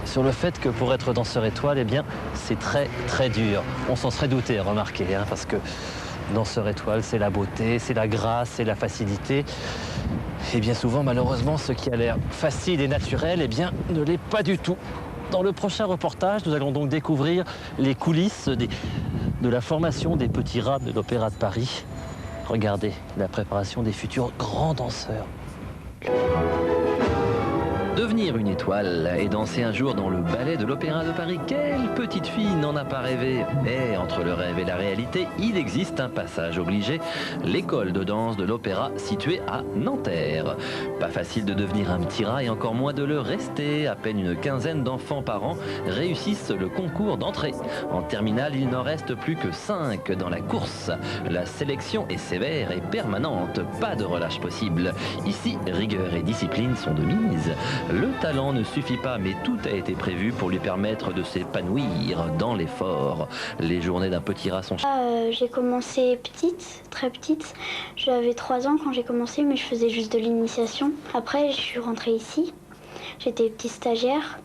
sur le fait que pour être danseur étoile, eh bien, c'est très très dur. On s'en serait douté, remarquez, hein, parce que danseur étoile, c'est la beauté, c'est la grâce, c'est la facilité. Et bien souvent, malheureusement, ce qui a l'air facile et naturel, eh bien, ne l'est pas du tout. Dans le prochain reportage, nous allons donc découvrir les coulisses de la formation des petits rats de l'Opéra de Paris. Regardez la préparation des futurs grands danseurs. Devenir une étoile et danser un jour dans le ballet de l'Opéra de Paris, quelle petite fille n'en a pas rêvé? Mais entre le rêve et la réalité, il existe un passage obligé, l'école de danse de l'Opéra située à Nanterre. Pas facile de devenir un petit rat et encore moins de le rester. À peine une quinzaine d'enfants par an réussissent le concours d'entrée. En terminale, il n'en reste plus que 5 dans la course. La sélection est sévère et permanente, pas de relâche possible. Ici, rigueur et discipline sont de mise. Le talent ne suffit pas, mais tout a été prévu pour lui permettre de s'épanouir dans l'effort. Les journées d'un petit rat sont... J'ai commencé petite, très petite. J'avais 3 ans quand j'ai commencé, mais je faisais juste de l'initiation. Après, je suis rentrée ici. J'étais petite stagiaire.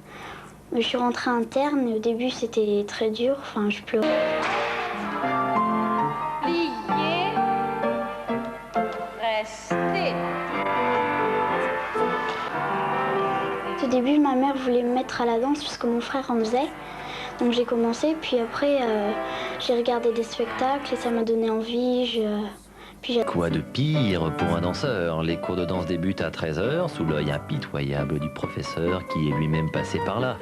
Je suis rentrée interne et au début, c'était très dur. Enfin, je pleurais. Pliez. Restez. Au début, ma mère voulait me mettre à la danse puisque mon frère en faisait. Donc j'ai commencé, puis après j'ai regardé des spectacles et ça m'a donné envie. Quoi de pire pour un danseur? Les cours de danse débutent à 13h sous l'œil impitoyable du professeur qui est lui-même passé par là,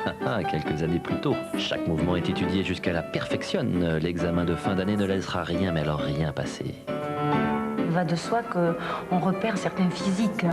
quelques années plus tôt. Chaque mouvement est étudié jusqu'à la perfection. L'examen de fin d'année ne laissera rien, mais alors rien passer. Il va de soi qu'on repère certains physiques.